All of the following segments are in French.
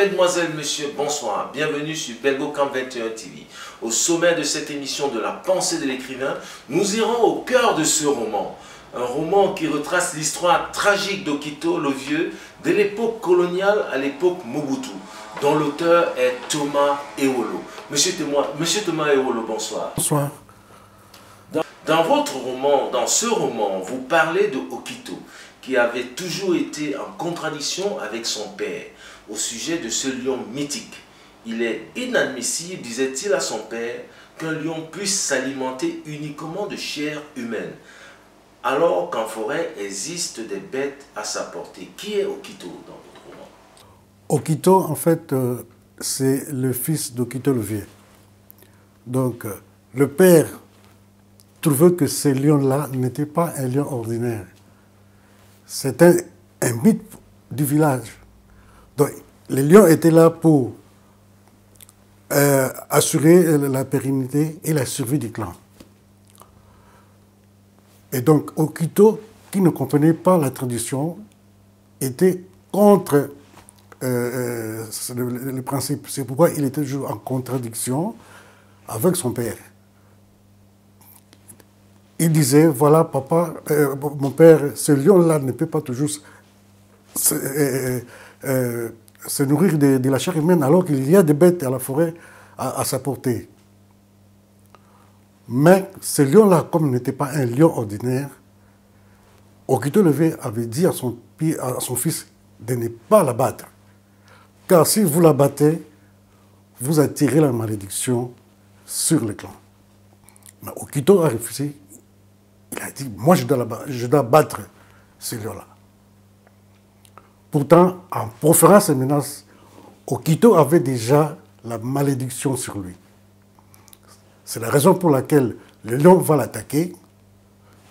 mesdemoiselles, messieurs, bonsoir. Bienvenue sur Belgo Camp 21 TV. Au sommet de cette émission de la pensée de l'écrivain, nous irons au cœur de ce roman. Un roman qui retrace l'histoire tragique d'Okito le Vieux, de l'époque coloniale à l'époque Mobutu, dont l'auteur est Thomas Ewolo. Monsieur Thomas Ewolo, bonsoir. Bonsoir. Dans votre roman, dans ce roman, vous parlez de Okito, qui avait toujours été en contradiction avec son père, au sujet de ce lion mythique. Il est inadmissible, disait-il à son père, qu'un lion puisse s'alimenter uniquement de chair humaine, alors qu'en forêt existent des bêtes à sa portée. Qui est Okito dans votre roman? Okito, en fait, c'est le fils d'Okito le Vieux. Donc, le père trouvait que ce lion-là n'était pas un lion ordinaire. C'était un mythe du village. Donc, les lions étaient là pour assurer la pérennité et la survie du clan. Et donc, Okito, qui ne comprenait pas la tradition, était contre le principe. C'est pourquoi il était toujours en contradiction avec son père. Il disait, voilà, papa, mon père, ce lion-là ne peut pas toujours se nourrir de la chair humaine, alors qu'il y a des bêtes à la forêt à sa portée. Mais ce lion-là, comme n'était pas un lion ordinaire, Okito le Vieux avait dit à son fils de ne pas la battre. Car si vous la battez, vous attirez la malédiction sur le clan. Mais Okito a refusé. Il a dit, moi je dois battre ce lion-là. Pourtant, en proférant ces menaces, Okito avait déjà la malédiction sur lui. C'est la raison pour laquelle le lion va l'attaquer.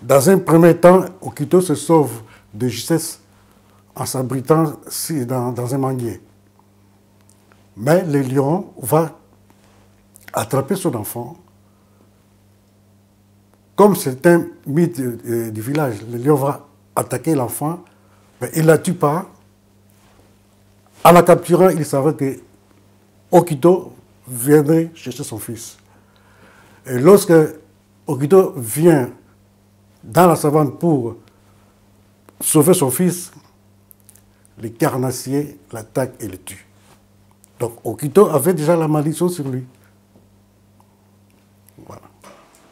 Dans un premier temps, Okito se sauve de justesse en s'abritant dans un manguier. Mais le lion va attraper son enfant. Comme c'est un mythe du village, le lion va attaquer l'enfant, mais il ne la tue pas. En la capturant, il savait que Okito viendrait chercher son fils. Et lorsque Okito vient dans la savane pour sauver son fils, les carnassiers l'attaquent et le tuent. Donc Okito avait déjà la malédiction sur lui. Voilà.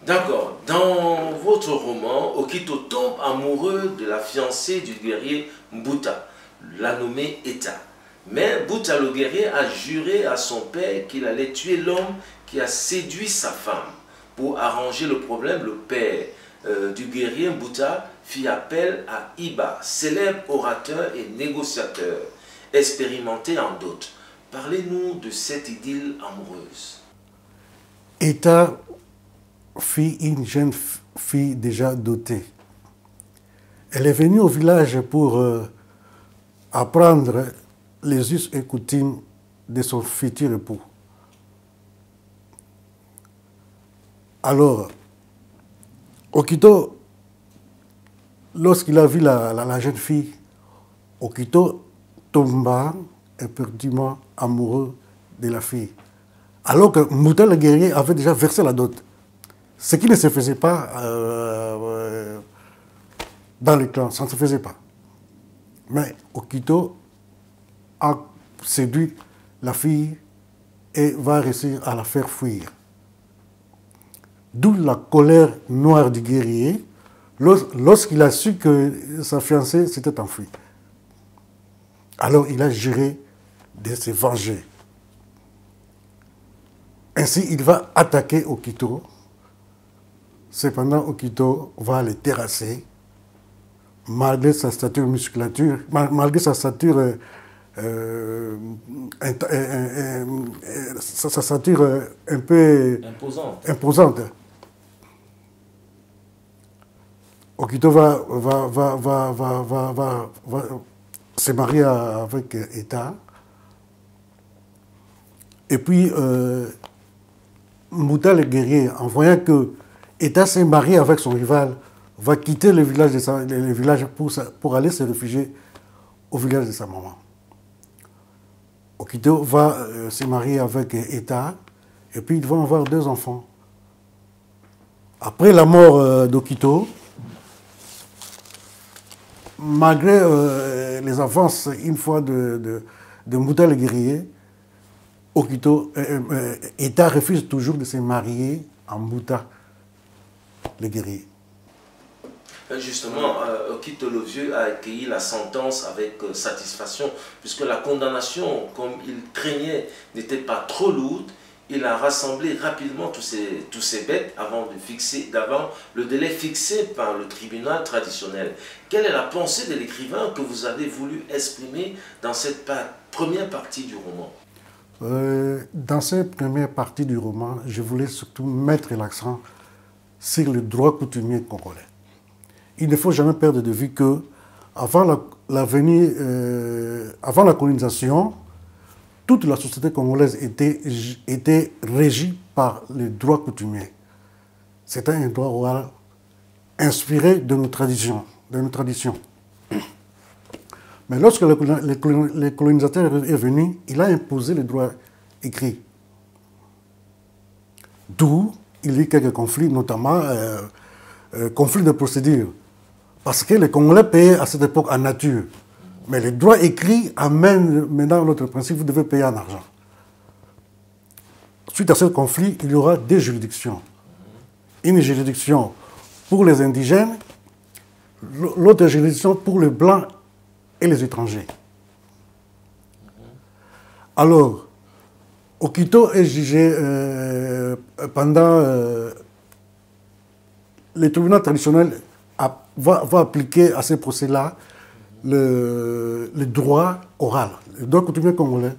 D'accord. Dans votre roman, Okito tombe amoureux de la fiancée du guerrier Mbuta, l'a nommé Eta. Mais Mbuta le guerrier a juré à son père qu'il allait tuer l'homme qui a séduit sa femme. Pour arranger le problème, le père du guerrier Mbuta fit appel à Iba, célèbre orateur et négociateur, expérimenté en dot. Parlez-nous de cette idylle amoureuse. Eta fut une jeune fille déjà dotée. Elle est venue au village pour apprendre les us et coutumes de son futur époux. Alors, Okito, lorsqu'il a vu la jeune fille, Okito tomba éperdument amoureux de la fille. Alors que Mbuta le guerrier avait déjà versé la dot. Ce qui ne se faisait pas dans les clans, ça ne se faisait pas. Mais Okito a séduit la fille et va réussir à la faire fuir. D'où la colère noire du guerrier lorsqu'il a su que sa fiancée s'était enfuie. Alors il a juré de se venger. Ainsi, il va attaquer Okito. Cependant, Okito va le terrasser, malgré sa stature musculature, malgré sa stature un peu imposante. Okito va se marier avec Eta. Et puis, Mbuta le guerrier, en voyant que Eta s'est marié avec son rival, va quitter le village pour aller se réfugier au village de sa maman. Okito va se marier avec Eta, et puis ils vont avoir 2 enfants. Après la mort d'Okito, malgré les avances une fois de Mbouta le guerrier, Okito, Eta refuse toujours de se marier à Mbouta le guerrier. Justement, Okito le Vieux a accueilli la sentence avec satisfaction, puisque la condamnation, comme il craignait, n'était pas trop lourde. Il a rassemblé rapidement tous ces bêtes avant le délai fixé par le tribunal traditionnel. Quelle est la pensée de l'écrivain que vous avez voulu exprimer dans cette première partie du roman? Dans cette première partie du roman, je voulais surtout mettre l'accent sur le droit coutumier congolais. Il ne faut jamais perdre de vue que avant la colonisation, toute la société congolaise était régie par le droit coutumier. C'était un droit oral inspiré de nos traditions. Mais lorsque le colonisateur est venu, il a imposé le droit écrit. D'où il y a eu quelques conflits, notamment conflits de procédure. Parce que les Congolais payaient à cette époque en nature. Mais le droit écrit amène maintenant l'autre principe, vous devez payer en argent. Suite à ce conflit, il y aura 2 juridictions. Une juridiction pour les indigènes, l'autre juridiction pour les blancs et les étrangers. Alors, Okito est jugé pendant... le tribunal traditionnel va appliquer à ces procès-là le droit oral, le droit coutumier congolais.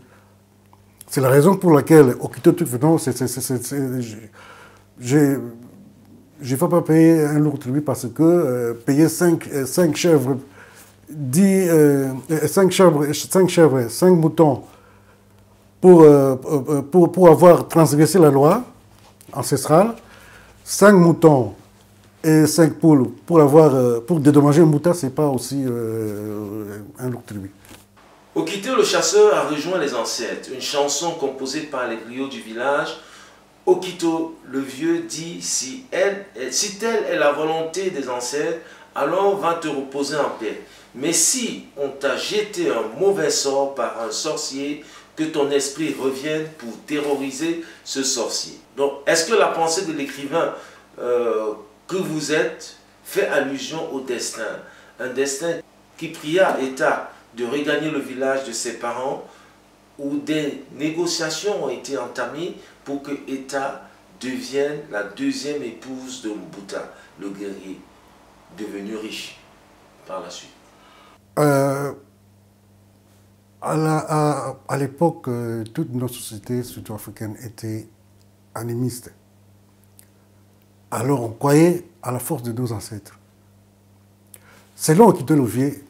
C'est la raison pour laquelle Okito, je ne vais pas payer un lourd tribut parce que payer 5 chèvres, 5 moutons pour avoir transgressé la loi ancestrale, 5 moutons et 5 poules pour dédommager un mouton, ce n'est pas aussi un lourd tribut. Okito le chasseur a rejoint les ancêtres, une chanson composée par les griots du village. Okito le Vieux dit, si telle est la volonté des ancêtres, alors va te reposer en paix. Mais si on t'a jeté un mauvais sort par un sorcier, que ton esprit revienne pour terroriser ce sorcier. Donc, est-ce que la pensée de l'écrivain que vous êtes fait allusion au destin? Un destin qui pria Eta de regagner le village de ses parents, où des négociations ont été entamées pour que Eta devienne la 2e épouse de Mbouta, le guerrier, devenu riche par la suite. À l'époque, toutes nos sociétés sud-africaines étaient animistes. Alors on croyait à la force de nos ancêtres. Selon Okito le Vieux,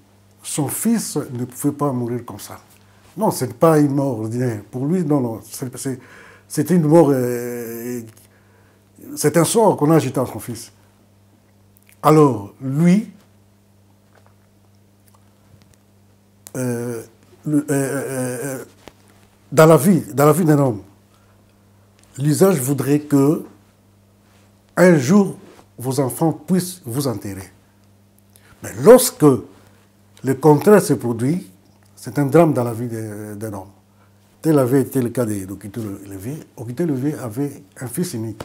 son fils ne pouvait pas mourir comme ça. Non, ce n'est pas une mort ordinaire. Pour lui, non, c'est une mort... c'est un sort qu'on a jeté à son fils. Alors, lui... dans la vie d'un homme, l'usage voudrait que un jour vos enfants puissent vous enterrer. Mais lorsque le contraire se produit, c'est un drame dans la vie d'un homme. Tel avait été le cas d'Okito le Vieux. Okito le Vieux avait un fils unique.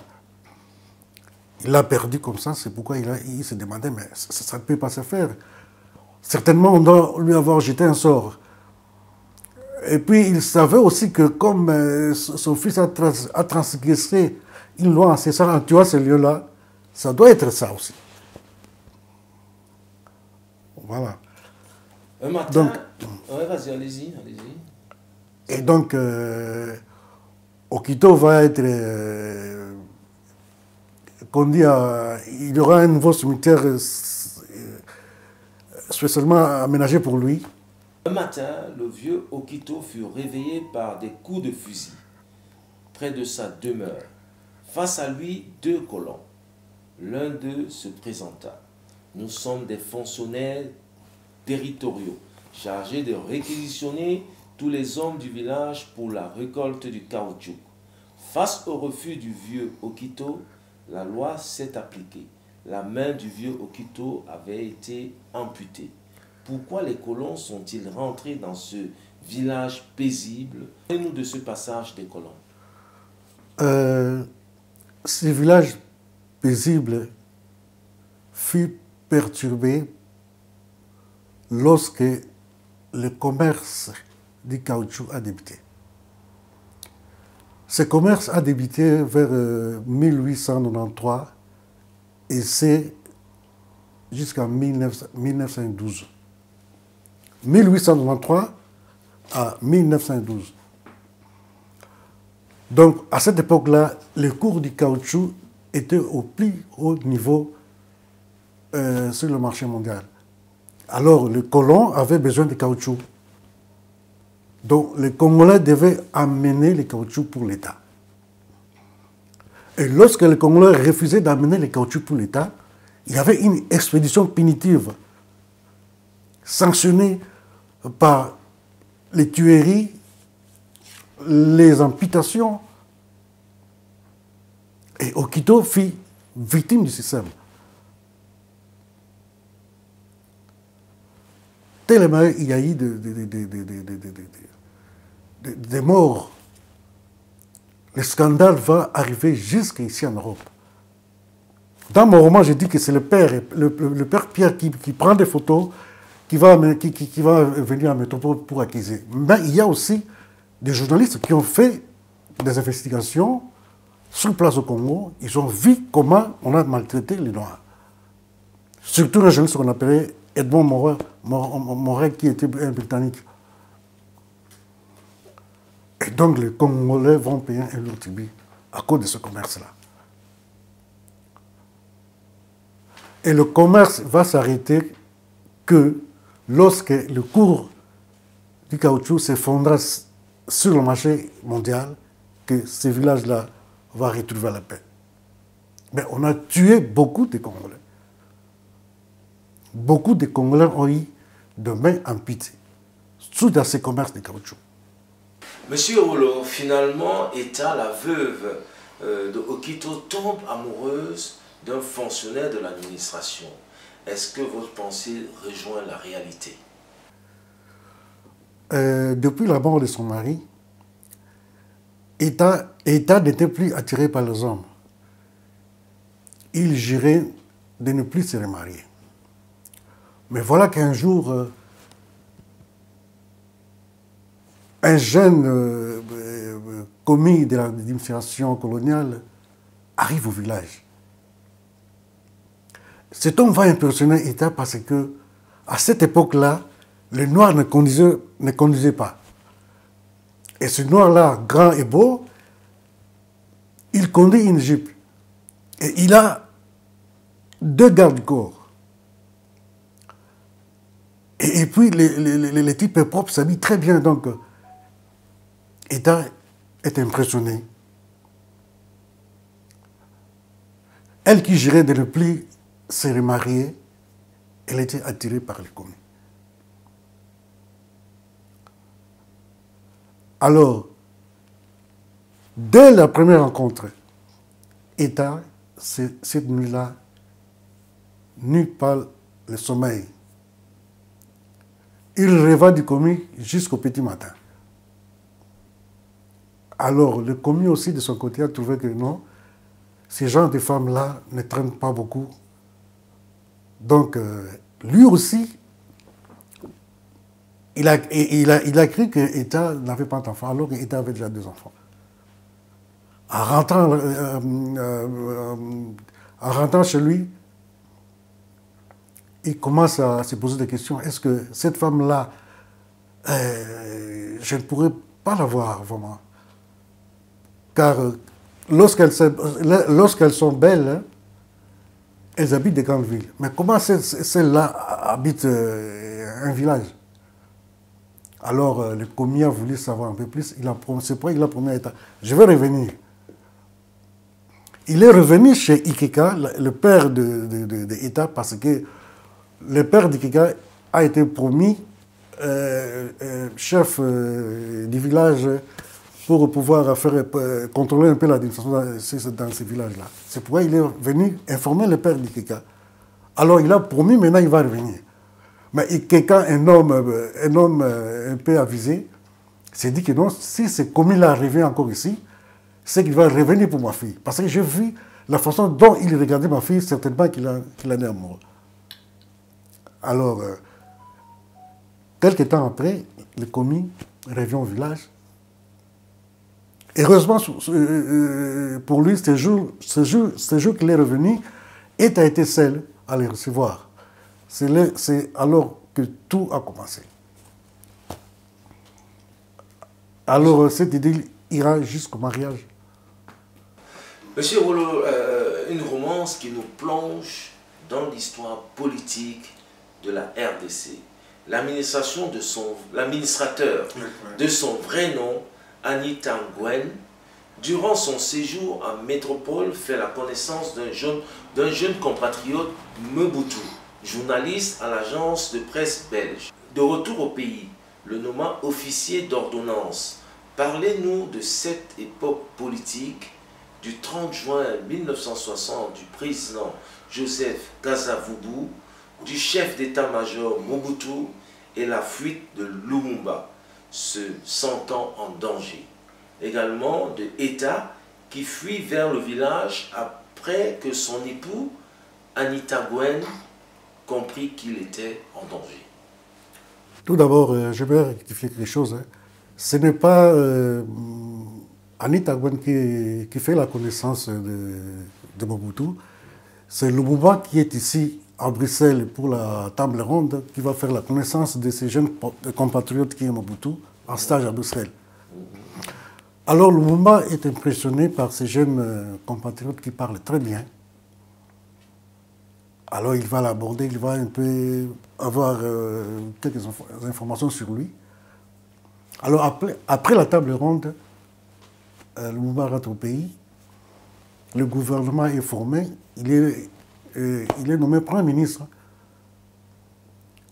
Il l'a perdu comme ça, c'est pourquoi il se demandait, mais ça ne peut pas se faire. Certainement, on doit lui avoir jeté un sort. Et puis, il savait aussi que comme son fils a transgressé une loi ancestrale en tuant ce lieu-là, ça doit être ça aussi. Voilà. Un matin... Ouais, vas-y, allez-y. Et donc, Okito va être... il y aura un nouveau cimetière spécialement aménagé pour lui. Un matin, le vieux Okito fut réveillé par des coups de fusil près de sa demeure. Face à lui, 2 colons. L'un d'eux se présenta. Nous sommes des fonctionnaires territoriaux chargés de réquisitionner tous les hommes du village pour la récolte du caoutchouc. Face au refus du vieux Okito, la loi s'est appliquée. La main du vieux Okito avait été amputée. Pourquoi les colons sont-ils rentrés dans ce village paisible? Parlez-nous de ce passage des colons. Ce village paisible fut perturbé lorsque le commerce du caoutchouc a débuté. Ce commerce a débuté vers 1893 et c'est jusqu'en 1912. 1893 à 1912. Donc, à cette époque-là, le cours du caoutchouc était au plus haut niveau sur le marché mondial. Alors, les colons avaient besoin de caoutchouc. Donc, les Congolais devaient amener les caoutchoucs pour l'État. Et lorsque les Congolais refusaient d'amener les caoutchoucs pour l'État, il y avait une expédition punitive sanctionnée par les tueries, les amputations. Et Okito fut victime du système. Tellement il y a eu des morts. Le scandale va arriver jusqu'ici en Europe. Dans mon roman, je dis que c'est le père Pierre qui prend des photos, qui va venir en métropole pour accuser. Mais il y a aussi des journalistes qui ont fait des investigations sur place au Congo. Ils ont vu comment on a maltraité les Noirs. Surtout un journaliste qu'on appelait Edmond Moret, qui était un Britannique. Et donc les Congolais vont payer un lourd tribut à cause de ce commerce-là. Et le commerce va s'arrêter que lorsque le cours du caoutchouc s'effondra sur le marché mondial, que ce village-là va retrouver la paix. Mais on a tué beaucoup de Congolais. Beaucoup de Congolais ont eu de mains amputées suite à ce commerce de caoutchouc. Monsieur Olo, finalement, Eta, la veuve de Okito, tombe amoureuse d'un fonctionnaire de l'administration. Est-ce que votre pensée rejoint la réalité? Depuis la mort de son mari, Eta n'était plus attiré par les hommes. Il jurait de ne plus se remarier. Mais voilà qu'un jour, un jeune commis de l'administration coloniale arrive au village. Cet homme va impressionner Eta parce que, à cette époque-là, les Noirs ne conduisaient pas. Et ce Noir-là, grand et beau, il conduit une Jeep. Et il a 2 gardes-corps. Et puis, les types propres s'habillent très bien. Donc, Eta est impressionné. Elle qui jurait de ne plus se remarier, elle était attirée par les commis. Alors, dès la première rencontre, Eta, cette nuit-là, n'eut pas le sommeil. Il rêva du commis jusqu'au petit matin. Alors, le commis aussi, de son côté, a trouvé que non, ces gens de femmes-là ne traînent pas beaucoup. Donc, lui aussi, il a cru que Eta n'avait pas d'enfant, alors qu'Eta avait déjà 2 enfants. En rentrant chez lui, il commence à se poser des questions. Est-ce que cette femme-là, je ne pourrais pas la voir vraiment? Car lorsqu'elles sont belles, hein, elles habitent des grandes villes. Mais comment celle-là habite un village? Alors le commis a voulu savoir un peu plus. C'est pourquoi il a promis à Eta, je vais revenir. Il est revenu chez Ikeka, le père de Eta, parce que le père d'Ikeka a été promis chef du village pour pouvoir contrôler un peu l'administration dans ces villages-là. C'est pourquoi il est venu informer le père d'Ikeka. Alors il a promis, maintenant il va revenir. Mais Ikeka, un homme un peu avisé, s'est dit que non, si ce commis-là revient encore ici, c'est qu'il va revenir pour ma fille. Parce que j'ai vu la façon dont il regardait ma fille, certainement qu'il en est amoureux. Alors, quelques temps après, le commis revient au village. Heureusement, pour lui, ce jour qu'il est revenu, et a été seul à les recevoir. C'est alors que tout a commencé. Alors, cette idée ira jusqu'au mariage. Monsieur Rollo, une romance qui nous plonge dans l'histoire politique de la RDC. L'administrateur de son vrai nom, Anita Ngwen, durant son séjour en métropole, fait la connaissance d'un jeune compatriote, Mobutu, journaliste à l'agence de presse belge. De retour au pays, le nomma officier d'ordonnance. Parlez-nous de cette époque politique du 30 juin 1960 du président Joseph Kasavubu, du chef d'état-major Mobutu et la fuite de Lumumba, se sentant en danger. Également de Eta qui fuit vers le village après que son époux, Anita Ngwen, comprit qu'il était en danger. Tout d'abord, je vais rectifier quelque chose. Ce n'est pas Anita Ngwen qui fait la connaissance de Mobutu, c'est Lumumba qui est ici à Bruxelles pour la table ronde qui va faire la connaissance de ces jeunes compatriotes qui est Mobutu en stage à Bruxelles. Alors Lumumba est impressionné par ces jeunes compatriotes qui parlent très bien. Alors il va l'aborder, il va un peu avoir quelques informations sur lui. Alors après la table ronde, Lumumba rentre au pays, le gouvernement est formé, il est nommé Premier ministre.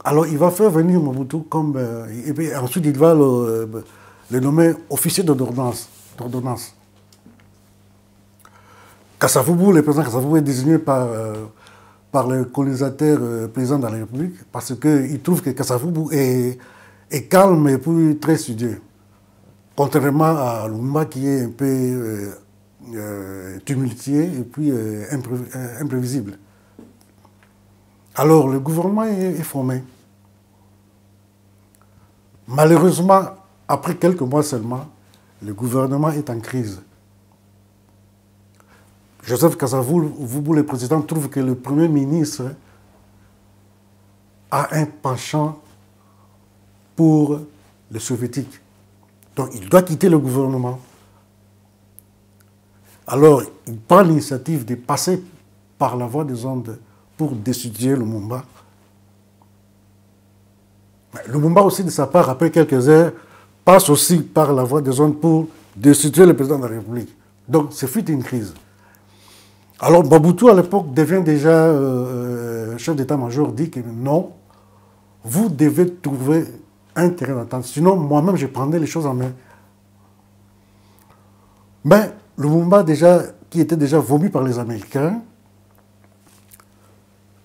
Alors il va faire venir Mobutu comme... et puis ensuite il va le nommer officier d'ordonnance. Kasavubu, le président Kasavubu est désigné par le colonisateur président de la République parce qu'il trouve que Kasavubu est calme et puis très studieux. Contrairement à Lumumba qui est un peu tumultueux et puis imprévisible. Alors le gouvernement est formé. Malheureusement, après quelques mois seulement, le gouvernement est en crise. Joseph Kasavubu, le président, trouve que le Premier ministre a un penchant pour les soviétiques. Donc il doit quitter le gouvernement. Alors il prend l'initiative de passer par la voie des ondes pour destituer Lumumba. Lumumba aussi, de sa part, après quelques heures, passe aussi par la voie des ondes pour destituer le président de la République. Donc c'est fut une crise. Alors Mobutu, à l'époque, devient déjà chef d'état-major, dit que non, vous devez trouver un terrain d'entente. Sinon, moi-même, je prendrai les choses en main. Mais Lumumba, qui était déjà vomi par les Américains,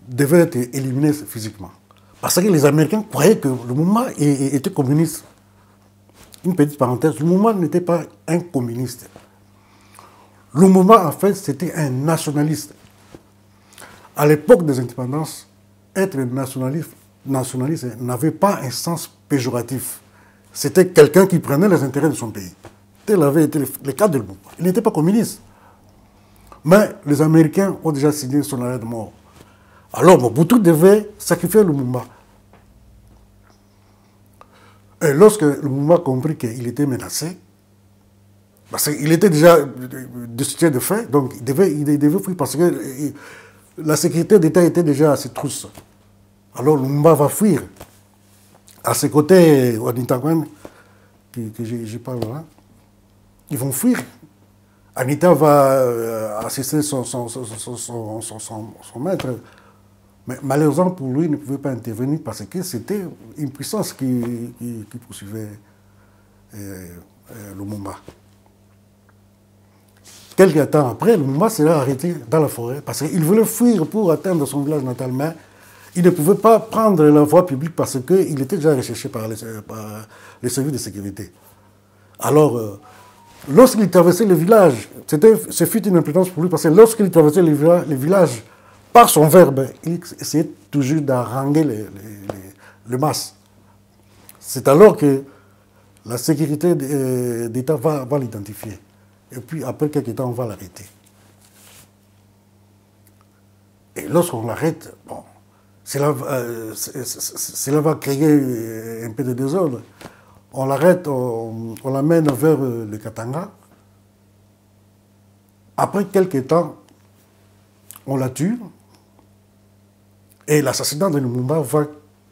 devait être éliminé physiquement. Parce que les Américains croyaient que Lumumba était communiste. Une petite parenthèse, Lumumba n'était pas un communiste. Lumumba, en fait, c'était un nationaliste. À l'époque des indépendances, être nationaliste n'avait pas un sens péjoratif. C'était quelqu'un qui prenait les intérêts de son pays. Tel avait été le cas de Lumumba. Il n'était pas communiste. Mais les Américains ont déjà signé son arrêt de mort. Alors Mobutu devait sacrifier Lumumba. Et lorsque Lumumba comprit qu'il était menacé, parce qu'il était déjà destitué de fait, donc il devait fuir parce que la sécurité d'État était déjà à ses trousses. Alors Lumumba va fuir. À ses côtés, Anita Ngwen, que je parle là, ils vont fuir. Anita va assister son maître. Mais malheureusement pour lui, il ne pouvait pas intervenir parce que c'était une puissance qui poursuivait Lumumba. Quelques temps après, Lumumba s'est arrêté dans la forêt parce qu'il voulait fuir pour atteindre son village natal, mais il ne pouvait pas prendre la voie publique parce qu'il était déjà recherché par les services de sécurité. Alors, lorsqu'il traversait le village, ce fut une importance pour lui parce que lorsqu'il traversait le village, par son verbe, il essayait toujours d'haranguer le masse. C'est alors que la sécurité d'État va l'identifier. Et puis, après quelques temps, on va l'arrêter. Et lorsqu'on l'arrête, bon, cela va créer un peu de désordre. On l'arrête, on l'amène vers le Katanga. Après quelques temps, on la tue. Et l'assassinat de Lumumba va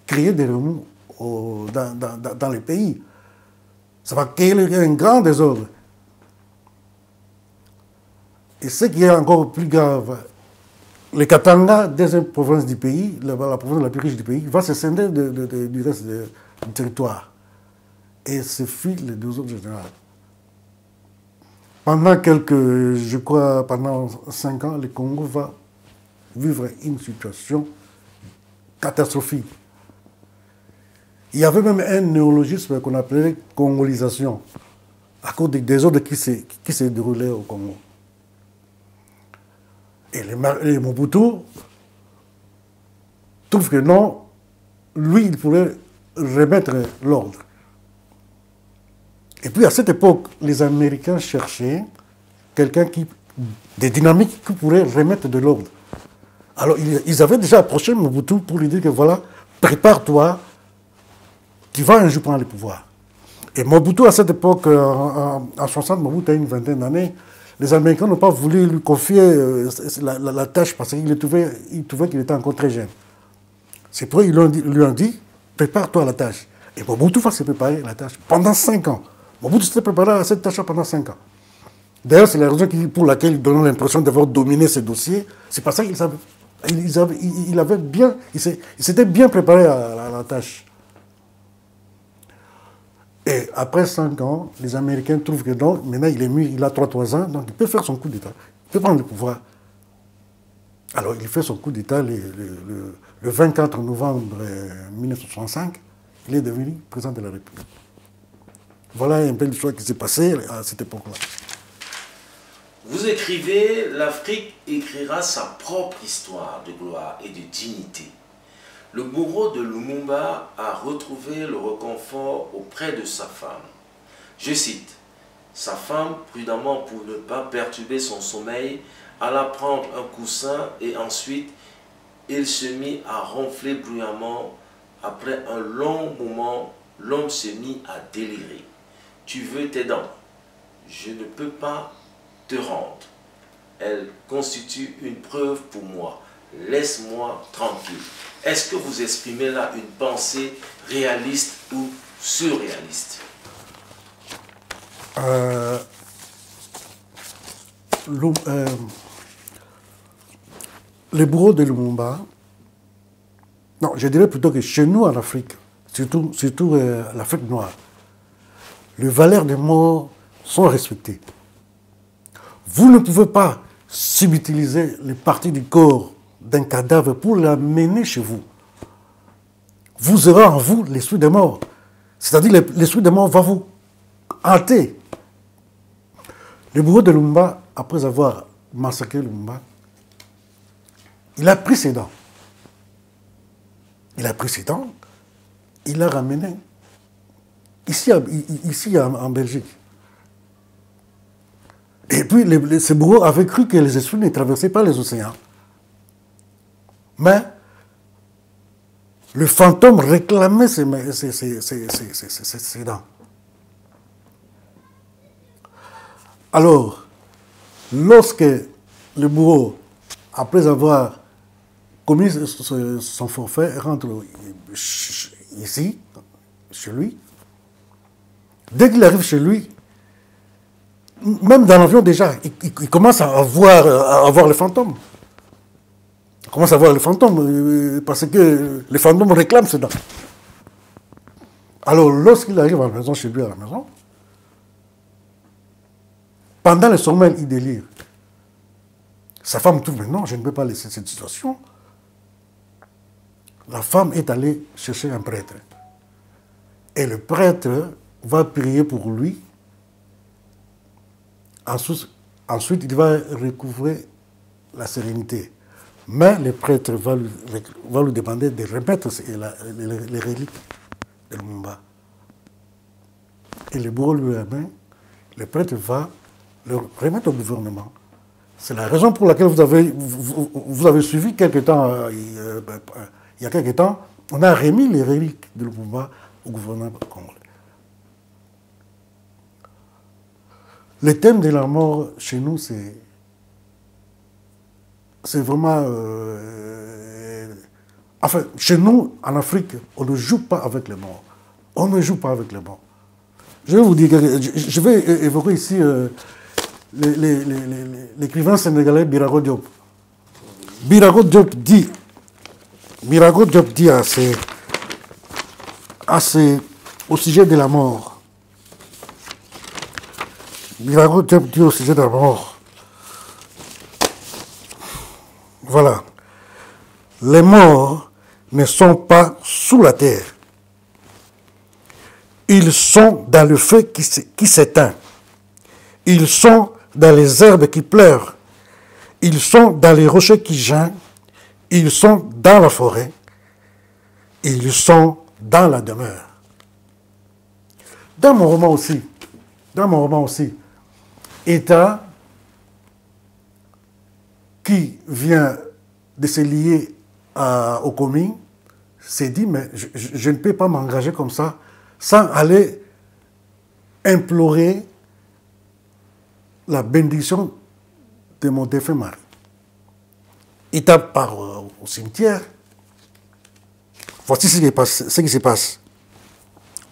créer des remous dans le pays. Ça va créer un grand désordre. Et ce qui est encore plus grave, le Katanga, deuxième province du pays, la province la plus riche du pays, va se scinder du reste du territoire. Et ce fut le désordre général. Pendant pendant 5 ans, le Congo va vivre une situation catastrophique. Il y avait même un néologisme qu'on appelait congolisation, à cause des désordres qui s'est déroulé au Congo. Et les Mobutu trouvent que non, lui, il pourrait remettre l'ordre. Et puis à cette époque, les Américains cherchaient quelqu'un des dynamiques qui pourrait remettre de l'ordre. Alors ils avaient déjà approché Mobutu pour lui dire que voilà, prépare-toi, tu vas un jour prendre le pouvoir. Et Mobutu, à cette époque, en 60, Mobutu a une vingtaine d'années, les Américains n'ont pas voulu lui confier la tâche parce qu'ils trouvaient qu'il était encore très jeune. C'est pourquoi ils lui ont dit, prépare-toi à la tâche. Et Mobutu va se préparer à la tâche pendant 5 ans. Mobutu s'était préparé à cette tâche pendant 5 ans. D'ailleurs, c'est la raison pour laquelle ils donnent l'impression d'avoir dominé ce dossier. C'est parce qu'il s'était bien préparé à la tâche. Et après 5 ans, les Américains trouvent que non, maintenant il est mûr, il a 3 ans, donc il peut faire son coup d'État. Il peut prendre le pouvoir. Alors il fait son coup d'État le 24 novembre 1965. Il est devenu président de la République. Voilà un peu l'histoire qui s'est passée à cette époque-là. Vous écrivez, l'Afrique écrira sa propre histoire de gloire et de dignité. Le bourreau de Lumumba a retrouvé le réconfort auprès de sa femme. Je cite, « Sa femme, prudemment pour ne pas perturber son sommeil, alla prendre un coussin et ensuite il se mit à ronfler bruyamment. Après un long moment, l'homme se mit à délirer. Tu veux tes dents? Je ne peux pas te rendre. Elle constitue une preuve pour moi. Laisse-moi tranquille. » Est-ce que vous exprimez là une pensée réaliste ou surréaliste? Le bourreau de Lumumba, non, je dirais plutôt que chez nous en Afrique, surtout l'Afrique noire, les valeurs des morts sont respectées. Vous ne pouvez pas subutiliser les parties du corps d'un cadavre pour l'amener chez vous. Vous aurez en vous l'esprit des morts. C'est-à-dire l'esprit des morts va vous hanter. Le bourreau de Lumumba, après avoir massacré Lumumba, il a pris ses dents. Il l'a ramené ici en Belgique. Et puis ce bourreau avait cru que les esprits ne traversaient pas les océans. Mais le fantôme réclamait ses dents. Alors, lorsque le bourreau, après avoir commis son forfait, rentre ici, chez lui, dès qu'il arrive chez lui, même dans l'avion déjà, il commence à voir le fantôme. On commence à voir les fantômes, parce que les fantômes réclament ces dents. Alors, lorsqu'il arrive à la maison, chez lui à la maison, pendant le sommeil, il délire. Sa femme trouve, mais non, je ne peux pas laisser cette situation. La femme est allée chercher un prêtre. Et le prêtre va prier pour lui. Ensuite, il va recouvrer la sérénité. Mais le prêtre va lui demander de remettre les reliques de Lumumba. Et le bourreau lui remet, le prêtre va le remettre au gouvernement. C'est la raison pour laquelle vous avez suivi quelque temps, il y a quelque temps, on a remis les reliques de Lumumba au gouvernement congolais. Le thème de la mort chez nous, c'est vraiment... enfin, chez nous, en Afrique, on ne joue pas avec les morts. On ne joue pas avec les morts. Je vais vous dire, je vais évoquer ici l'écrivain sénégalais Birago Diop. Birago Diop dit au sujet de la mort. Birago Diop dit au sujet de la mort. Voilà. Les morts ne sont pas sous la terre. Ils sont dans le feu qui s'éteint. Ils sont dans les herbes qui pleurent. Ils sont dans les rochers qui gênent. Ils sont dans la forêt. Ils sont dans la demeure. Dans mon roman aussi, État qui vient de se lier aux communes s'est dit, mais je ne peux pas m'engager comme ça sans aller implorer la bénédiction de mon défunt mari. Il tape au cimetière. Voici ce qui se passe.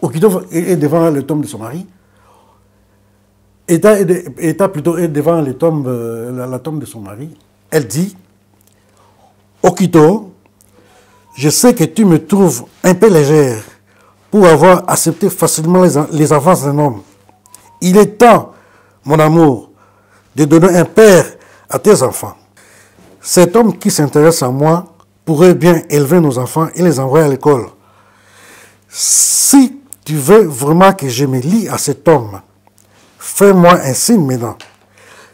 Okito est devant le tombe de son mari. Eta plutôt est devant la tombe de son mari. Elle dit, Okito, je sais que tu me trouves un peu légère pour avoir accepté facilement les avances d'un homme. Il est temps, mon amour, de donner un père à tes enfants. Cet homme qui s'intéresse à moi pourrait bien élever nos enfants et les envoyer à l'école. Si tu veux vraiment que je me lie à cet homme, fais-moi un signe maintenant.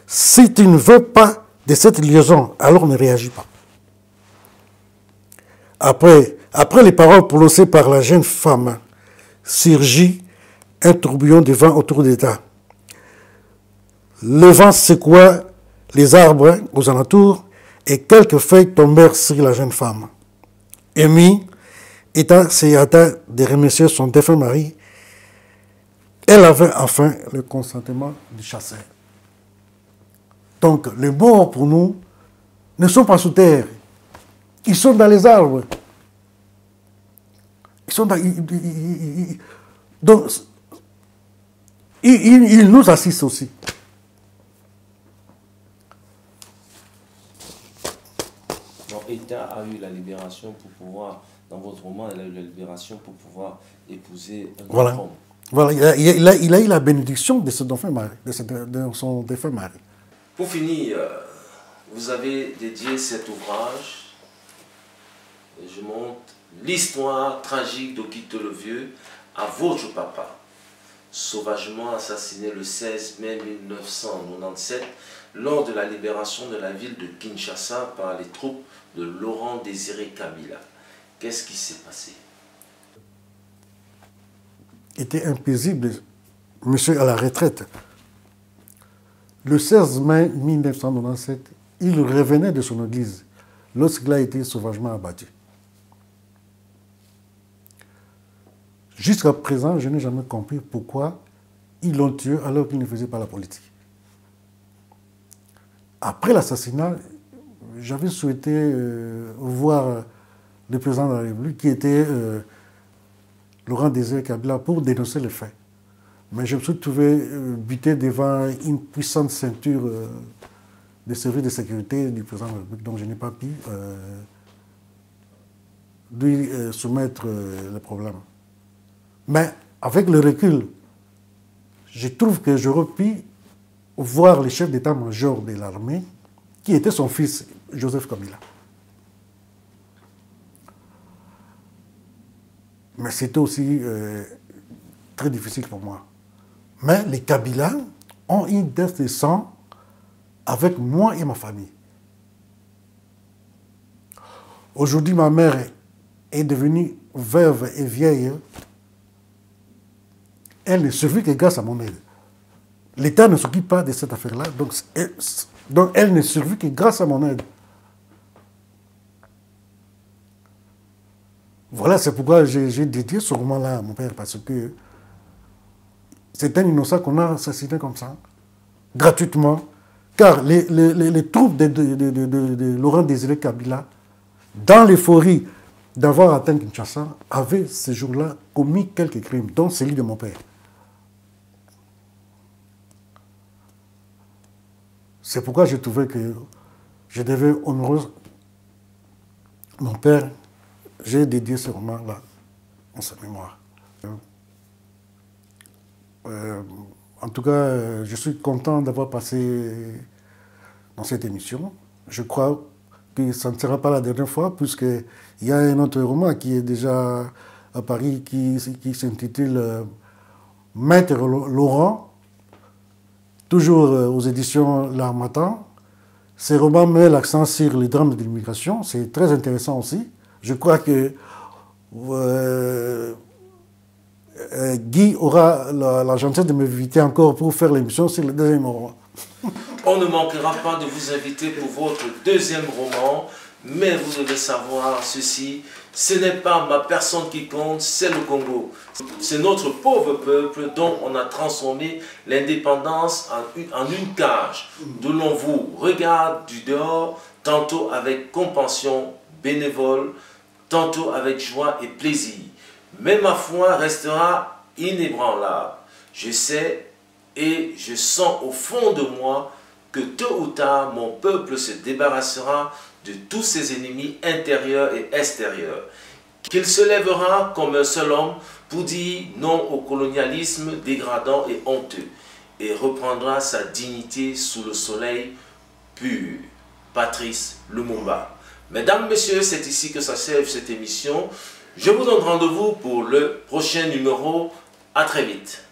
Si tu ne veux pas de cette liaison, alors ne réagis pas. Après les paroles prononcées par la jeune femme, surgit un tourbillon de vent autour d'État. Le vent secoua les arbres aux alentours et quelques feuilles tombèrent sur la jeune femme. Émue, État se hâta de remercier son défunt mari. Elle avait enfin le consentement du chasseur. Donc, les morts pour nous ne sont pas sous terre. Ils sont dans les arbres. Ils sont dans... donc, ils nous assistent aussi. État a eu la libération pour pouvoir, dans votre roman, elle a eu la libération pour pouvoir épouser un voilà. homme. Voilà, il a eu la bénédiction de son défunt mari. Pour finir, vous avez dédié cet ouvrage, et je montre l'histoire tragique d'Okito le Vieux à votre papa, sauvagement assassiné le 16 mai 1997 lors de la libération de la ville de Kinshasa par les troupes de Laurent Désiré Kabila. Qu'est-ce qui s'est passé? Il était impaisible, monsieur à la retraite. Le 16 mai 1997, il revenait de son église lorsqu'il a été sauvagement abattu. Jusqu'à présent, je n'ai jamais compris pourquoi ils l'ont tué alors qu'il ne faisait pas la politique. Après l'assassinat, j'avais souhaité voir le président de la République qui était Laurent Désiré Kabila pour dénoncer les faits. Mais je me suis trouvé buté devant une puissante ceinture des services de sécurité du président de la République, donc je n'ai pas pu lui soumettre le problème. Mais avec le recul, je trouve que j'aurais pu voir le chef d'état-major de l'armée, qui était son fils, Joseph Kabila. Mais c'était aussi très difficile pour moi. Mais les Kabila ont une dette de sang avec moi et ma famille. Aujourd'hui, ma mère est devenue veuve et vieille. Elle ne survit que grâce à mon aide. L'État ne s'occupe pas de cette affaire-là, donc elle ne survit que grâce à mon aide. Voilà, c'est pourquoi j'ai dédié ce roman-là à mon père, parce que c'est un innocent qu'on a assassiné comme ça, gratuitement, car les troupes de Laurent Désiré Kabila, dans l'euphorie d'avoir atteint Kinshasa, avaient ce jour-là commis quelques crimes, dont celui de mon père. C'est pourquoi je trouvais que je devais honorer mon père. J'ai dédié ce roman-là en sa mémoire. En tout cas, je suis content d'avoir passé dans cette émission. Je crois que ça ne sera pas la dernière fois, puisqu'il y a un autre roman qui est déjà à Paris, qui s'intitule Maître Laurent, toujours aux éditions L'Harmattan. Ce roman met l'accent sur les drames de l'immigration. C'est très intéressant aussi. Je crois que Guy aura la gentillesse de m'inviter encore pour faire l'émission sur le deuxième roman. On ne manquera pas de vous inviter pour votre deuxième roman, mais vous devez savoir ceci, ce n'est pas ma personne qui compte, c'est le Congo. C'est notre pauvre peuple dont on a transformé l'indépendance en une cage, d'où l'on vous regarde du dehors, tantôt avec compassion bénévole, tantôt avec joie et plaisir. Mais ma foi restera inébranlable. Je sais et je sens au fond de moi que tôt ou tard, mon peuple se débarrassera de tous ses ennemis intérieurs et extérieurs. Qu'il se lèvera comme un seul homme pour dire non au colonialisme dégradant et honteux et reprendra sa dignité sous le soleil pur. Patrice Lumumba. Mesdames, Messieurs, c'est ici que s'achève cette émission. Je vous donne rendez-vous pour le prochain numéro. À très vite.